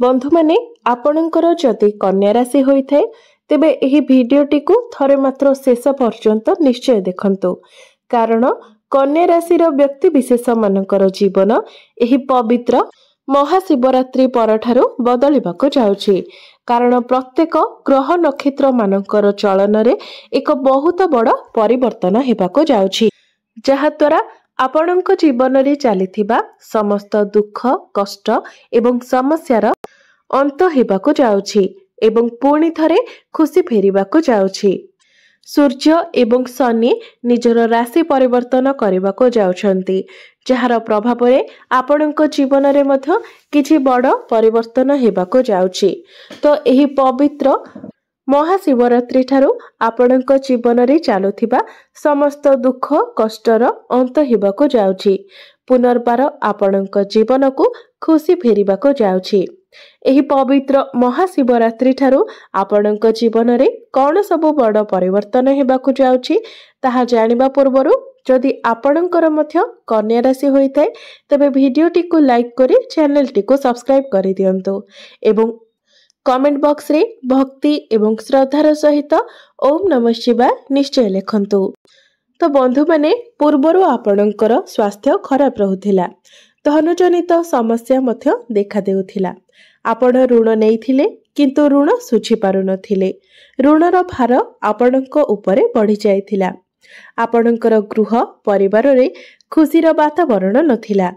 बंधु माने आपणकर जदि कन्या राशि होइथाय तेबे एही भिडियोटी को थरे मात्र शेष पर्यंत निश्चय देखंतु कारण कन्या राशि व्यक्ति विशेष मानकर जीवन एही पवित्र महाशिवरात्रि परठारु बदलिबाको जाउछि। कारण प्रत्येक ग्रह नक्षत्र मानकर चलन रे एक बहुत बड़ परिवर्तन हेबाको जाउछि, जहा द्वारा आपणक जीवन रे चलीथिबा समस्त दुख कष्ट एवं समस्यार अंत हेबाको जाउछि एवं पुणी थरे खुशी फेरिबाको जाउछि। सूर्य एवं शनि निजर राशि परिवर्तन करबाको जाउछंती, जहार प्रभाव रे आपणक जीवन रे मध्य किछि बड़ परिवर्तन हेबाको जाउछि। तो एही पवित्र महाशिवरात्रि ठारू आपणक जीवन रे चालुथिबा समस्त दुख कष्टर अंत हेबाको जाउछि। पुनर्बार आपणक जीवन को खुशी फेरिबाको जाउछि। एही पवित्र महाशिवरात्रि ठारू आपणक जीवन रे कौन सबु बड़ परिवर्तन हेबाको जाउछि ताहा जानिबा पूर्वरु जदि आपणकर मध्य कन्या राशि होइथाय तबे भिडियोटी को लाइक करी चैनल टी को सब्सक्राइब करि दियंतु एवं कमेंट बॉक्स रे भक्ति एवं श्रद्धार सहित ओम नमः शिवाय निश्चय लिखंतु। तो बंधु माने पूर्वरु आपणकर स्वास्थ्य खराब रहुथिला, धनजनित समस्या मध्य देखा देउथिला। आपण ऋण नेइथिले किंतु ऋण सुझी पारु नथिले, ऋणर भार आपणक उपरे बढ़ी जाइथिला। आपणकर गृह परिवार रे खुशीर वातावरण नथिला।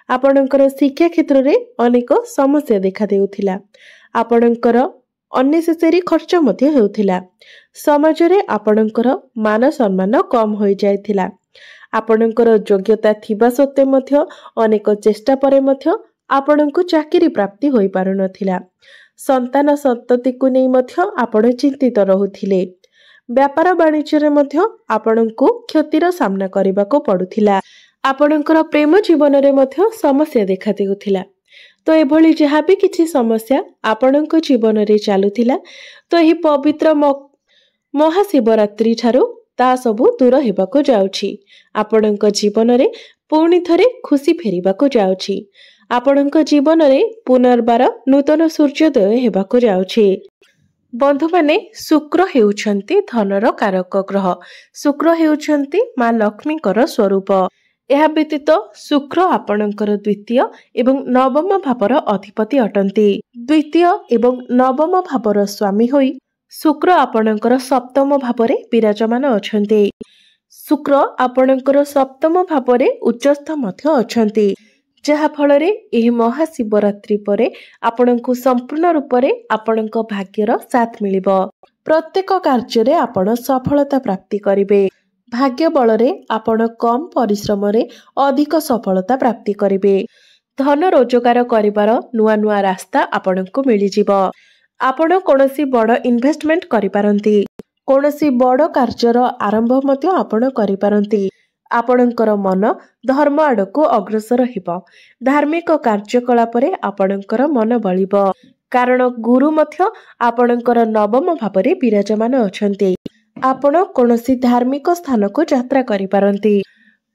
आपणकर शिक्षा क्षेत्र रे अनेक समस्या देखा देउथिला। आपणकर अनेसेसरी खर्च मध्य हेउथिला। समाज रे आपणकर मान सम्मान कम होई जाइथिला। आपणकर योग्यता थिबा सत्ते मध्य अनेक चेष्टा परे मध्य आपणको चाकरी प्राप्ति होई पारु नथिला। संतान संतति को नै मध्य आपण चिंतित रहुथिले। व्यापार वाणिज्य रे मध्य आपणको क्षतिर सामना करबाको पडुथिला। आपणकर प्रेम जीवन रे मध्य समस्या देखा देउथिला। तो एभली जहाँ भी किछि समस्या आपणको जीवन रे चालुथिला तो एही पवित्र महाशिवरात्रि ठारू ता सबु दूर हेबाको जाउछि। आपणको जीवन रे पुणी थरे खुशी फेरिबाको जाउछि। आपणको जीवन रे पुनर्बार नूतन सूर्योदय हेबाको जाउछि। बंधु माने शुक्र हेउछंती धनर कारक ग्रह। शुक्र हेउछंती मां लक्ष्मीकर स्वरूप। यह व्यतीत शुक्र आपणकर द्वितीय एवं नवम भावर अधिपति अटंती। द्वितीय एवं नवम भावर स्वामी होई शुक्र आपणकर सप्तम भावरे विराजमान अछंती। शुक्र आपणकर सप्तम भावरे उच्चस्थ मध्य अछंती, जहा फलरे एही महाशिवरात्रि परे आपणको संपूर्ण रूप रे आपणको भाग्यर साथ मिलिबो। प्रत्येक कार्य रे आपण सफलता प्राप्ति करिवे। भाग्य बल रे आपण कम परिश्रम रे अधिक सफलता प्राप्ति करिवे। धन रोजगार करिवार नुआ नुआ रास्ता आपणको मिलि जिवो। आपण कोनोसी बड़ इन्वेस्टमेंट करि पारंती। कोनोसी बड़ कार्यर आरंभ मध्य आपण करि पारंती। आपणकर मन धर्म आड़को अग्रसर हेबो। धार्मिक कार्यकलाप रे आपणकर मन बलिबो, कारण गुरु मध्य आपणकर नवम भावरे विराजमान अछंती। आपण कोनोसी धार्मिक स्थान को यात्रा करि पारंती।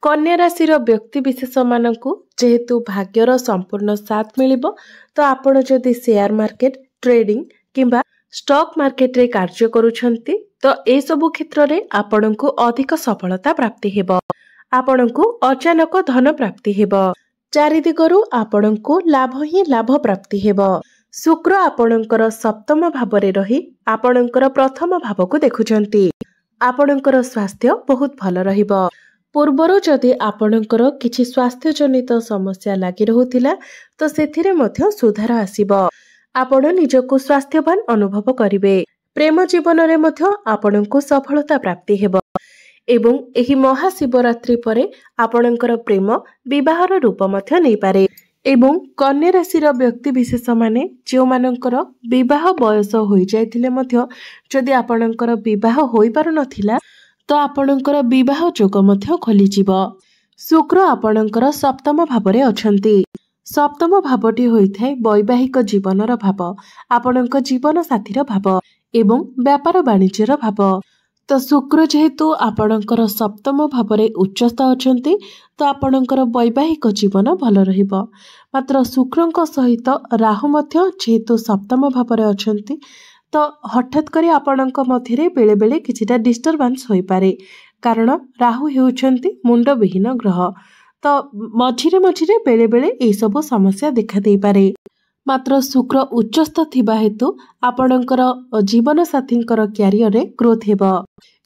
कन्या राशि व्यक्ति विशेष मानकु जेहेतु भाग्यर संपूर्ण साथ मिलिबो, तो आपण जदि शेयर मार्केट ट्रेडिंग किंबा स्टॉक मार्केट रे कार्य करूछंती तो ए सबु क्षेत्र रे आपणको अधिक सफलता प्राप्ति हेबो। आपणको अचानक धन प्राप्ति हेबो। चारिदिगरु आपणको लाभ ही लाभ प्राप्ति हेबो। शुक्र आपणकर सप्तम भावरे रही आपणकर प्रथम भाव को देखुछंती। आपणकर स्वास्थ्य बहुत भल रहिबो। पूर्वरु जदि आपणकर किछि स्वास्थ्य जनित समस्या लागि रहुथिला तो सेथिरे मध्य सुधार आसीबो। आपण निजको स्वास्थ्यवान अनुभव करिवे। प्रेम जीवन रे मध्य आपणको सफलता प्राप्ति हेबो एवं एही महाशिवरात्रि परे आपणकर प्रेम विवाहर रूप मध्य नै पारे। एवं कन्या राशि व्यक्ति विशेष माने जो मानकर विवाह बयस होई जायथिले मध्य जदि आपणकर विवाह होई पारु नथिला तो आपणकर विवाह जोग मध्य खोली जिवो। शुक्र आपणकर सप्तम भावरे अछंती। सप्तम भावटी होइथाय वैवाहिक जीवनर भाव, आपणक जीवन साथीर भाव एवं व्यापार वाणिज्यर भाव। तो शुक्र जेहेतु आपणकर सप्तम भाव उच्चस्थ अछंती तो आपणकर वैवाहिक जीवन भल रहिबो। मात्र शुक्रंक सहित राहु मध्य जेहेतु सप्तम भाव अछंती तो हठात करी आपणक मध्यरे बेले बेले किछिटा डिस्टर्बांस होई पारे, कारण राहु हेउछंती मुंड विहीन ग्रह। तो मझिरे मझिरे बेले बेले एई सब समस्या देखा देई पारे। मात्र शुक्र उच्चस्थ थिबा हेतु आपणकर जीवन साथींकर क्यारियर रे ग्रोथ हेबो।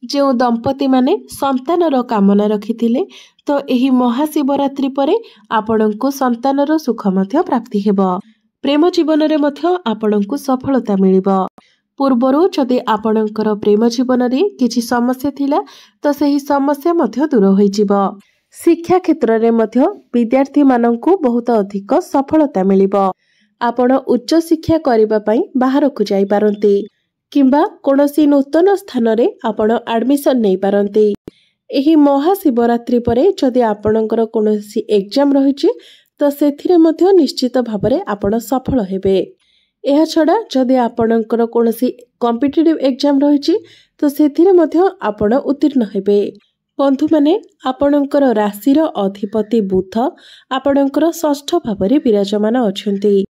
जो दंपति माने संतानर कामना रखिथिले तो एही महाशिवरात्रि परे आपणको संतानर सुख मध्य प्राप्ति हेबो। प्रेम जीवन रे मध्य आपणको सफलता मिलिबो। पूर्वरु जदि आपणकर प्रेम जीवन रे किछि समस्या थिला तो सही समस्या मध्य दूर होई जिवो। शिक्षा क्षेत्र रे मध्य विद्यार्थी माननकु बहुत अधिक सफलता मिलिबो। आपण उच्च शिक्षा करिबा पई बाहर को जाई पारंती किंबा कोनोसी नूतन स्थान रे आपण एडमिशन नै पारंती। एही महाशिवरात्रि परे जदि आपणकर कोनोसी एग्जाम रहिछि तो सेथिरे मध्य निश्चित भाबरे आपण सफल हेबे। एहा छडा जदि आपणकर कोनोसी कॉम्पिटिटिव एग्जाम रहिछि तो सेथिरे मध्य आपण उत्तीर्ण हेबे। बंधु माने आपणकर राशिर अधिपति बुध आपणकर षष्ठ भावरे विराजमान अछंती।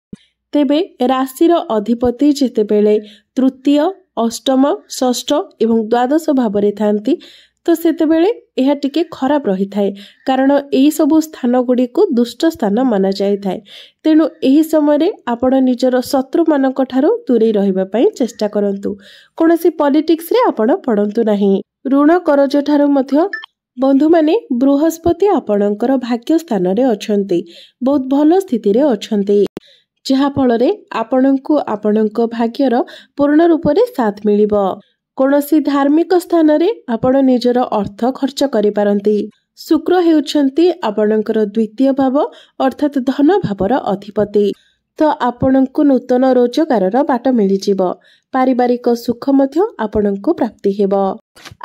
तेबे राशिर अधिपति जेतेबेले तृतीय अष्टम षष्ठ एवं द्वादश भावरे थांती तो सेतेबेले एहा टिके खराब रही थाए, कारण एही सबु स्थान गुडी को दुष्ट स्थान माना जाय थाए। तेनु एही समय रे आपण निजर शत्रु मानक ठारो दूरे रहिबा पई चेष्टा करंतु। कोनोसी पॉलिटिक्स रे आपण पडंतु नाही। ऋण करज ठारो मध्य बंधु माने बृहस्पति आपणकर भाग्य स्थान रे अछंती, बहुत भलो स्थिति रे अछंती, जहा फलरे आपणको आपणक भाग्यर पूर्ण रूप रे साथ मिलिबो। कोनोसी धार्मिक स्थान रे आपण निजर अर्थ खर्च करि पारंती। शुक्र हेउछंती आपणकर द्वितीय भाव अर्थात धन भावर अधिपति, तो आपणको नूतन रोजगारर बाट मिलि जिवो। पारिवारिक सुख मध्य आपणको प्राप्ति हेबो।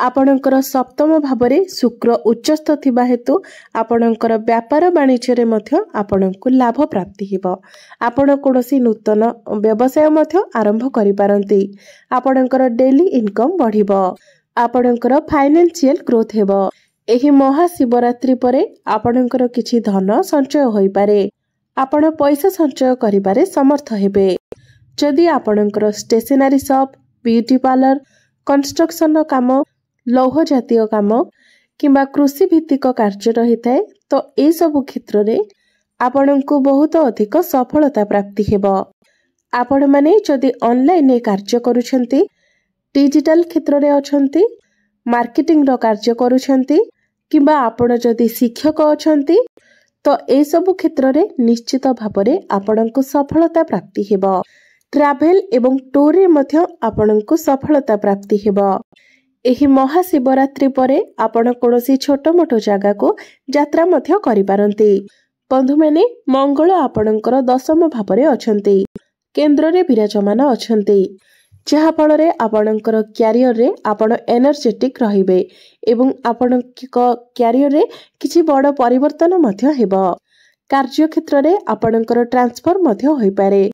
आपणकर सप्तम भावरे शुक्र उच्चस्थ थिबा हेतु आपणकर व्यापार वाणिज्य रे मध्य आपणको लाभ प्राप्ति हेबो। आपण कोनोसी नूतन व्यवसाय मध्य आरंभ करि पारंती। आपणकर डेली इनकम बढ़िबो। आपणकर फाइनेंशियल ग्रोथ हेबो। एही महाशिवरात्रि परे आपणकर किछि धन संचय होई पारे। आपण पैसा संचय करिबारे समर्थ हेबे। जदि आपणकर stationery shop, beauty parlour, construction काम, लौह जातीय काम किंबा कृषि भित्तिक कार्य रही थाए तो ए सब क्षेत्र रे आपणको बहुत अधिक सफलता प्राप्ति हेबो। आपण माने जदि ऑनलाइन कार्य करूछंती, डिजिटल क्षेत्र रे अछंती, मार्केटिंग रो कार्य करूछंती किंबा आपण जदि शिक्षक अछंती तो ए सब क्षेत्र रे निश्चित भाबरे आपणको सफलता प्राप्ति हेबो। ट्रैवल एवं टूर रे मध्य आपणको सफलता प्राप्ति हेबो। एही महाशिवरात्रि परे आपण कोनोसी छोट मोटो जागा को यात्रा मध्य करि पारंती। बंधु माने मंगल आपणकर दशम भावरे अछंती, केंद्र रे विराजमान अछंती, जहा फलरे आपणकर क्यारियर रे आपण एनर्जेटिक रहिबे एवं आपणक क्यारियर रे किछि बड़ परिवर्तन मध्य हेबो। कार्य क्षेत्र रे आपणकर ट्रांसफर मध्य होई पारे।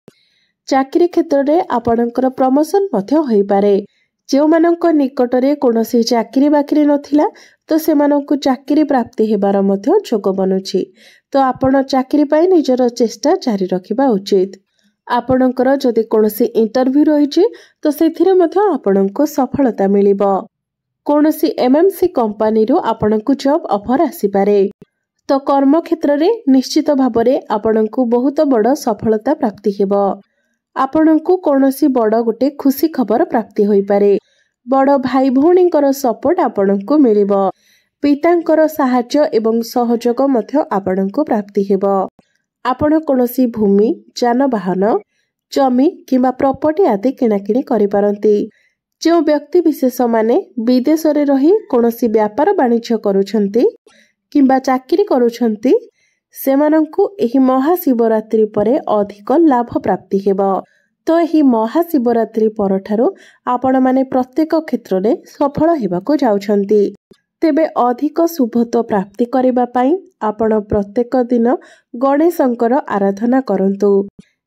चाकरी क्षेत्र रे आपणकर प्रमोशन मध्य होई पारे। जो मानक निकट रे कोनोसी चाकरी बाकरी नथिला तो सेमानकु चाकरी प्राप्ति हेबार मध्य जोग बनुछि, तो आपण चाकरी पाई निजर चेष्टा जारी रखिबा उचित। आपणकर जदि कोनोसी इंटरव्यू रहिछि तो सेथिरे मध्य आपणको सफलता मिलिबो। कोनोसी एमएमसी कंपनी रो आपणको जॉब ऑफर आसी पारे, तो कर्म क्षेत्र रे निश्चित भाबरे आपणको बहुत बड़ सफलता प्राप्ति हेबो। आपणको कोनोसी बड़ गोटे खुशी खबर प्राप्ति होई पारे। बड़ भाई भौणींकर सपोर्ट आपणको मिलिबो। पितांकर सहाय्य एवं सहयोग मध्य आपणको प्राप्ति हेबो। आपण कोनोसी भूमि, जानवाहन, जमी किंबा प्रॉपर्टी आदि किणाकिणी करि पारंती। जो व्यक्ति विशेष माने विदेश रे रही कोनोसी व्यापार वाणिज्य करूछंती किंबा चाकरी करूछंती सेमानंकु एही महाशिवरात्रि परे अधिक लाभ प्राप्ति हेबो। तो एही महाशिवरात्रि परठारो आपण माने प्रत्येक क्षेत्र रे सफल हेबाको जाउछंती। तेबे अधिक शुभत्व प्राप्ति करिबा पई आपण प्रत्येक दिन गणेशंकर आराधना करंतु।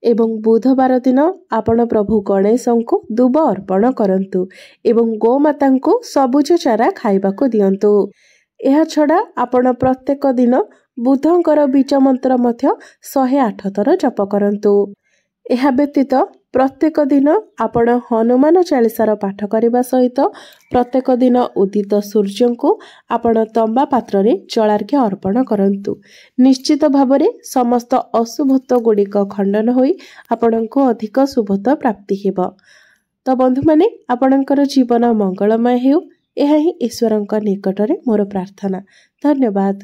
ଏବଂ ବୁଧବାର ଦିନ ଆପଣ ପ୍ରଭୁ ଗଣେଶଙ୍କୁ ଦୁବ ଅର୍ପଣ କରନ୍ତୁ ଏବଂ ଗୋମାତାଙ୍କୁ ସବୁଜ ଚାରା ଖାଇବାକୁ ଦିଅନ୍ତୁ। ଏହାଛଡ଼ା ଆପଣ ପ୍ରତ୍ୟେକ ଦିନ ବୁଧଙ୍କର ବୀଜ ମନ୍ତ୍ର ମଧ୍ୟ 108 ଥର ଜପ କରନ୍ତୁ। ଏହା ବ୍ୟତୀତ ପ୍ରତ୍ୟେକ ଦିନ ଆପଣ ହନୁମାନ ଚାଳିଶାର ପାଠ କରିବା ସହିତ ପ୍ରତ୍ୟେକ ଦିନ ଉଦିତ ସୂର୍ଯ୍ୟଙ୍କୁ ଆପଣ ତମ୍ବା ପାତ୍ରରେ ଜଳାର୍ଘ୍ୟ ଅର୍ପଣ କରନ୍ତୁ। ନିଶ୍ଚିତ ଭାବରେ ସମସ୍ତ ଅଶୁଭତ୍ୱ ଗୁଡ଼ିକ ଖଣ୍ଡନ ହୋଇ ଆପଣଙ୍କୁ ଅଧିକ ଶୁଭତ୍ୱ ପ୍ରାପ୍ତି ହେବ। ତ ବନ୍ଧୁମାନେ, ଆପଣଙ୍କର ଜୀବନ ମଙ୍ଗଳମୟ ହେଉ, ଏହା ହିଁ ଈଶ୍ୱରଙ୍କ ନିକଟରେ ମୋର ପ୍ରାର୍ଥନା। ଧନ୍ୟବାଦ।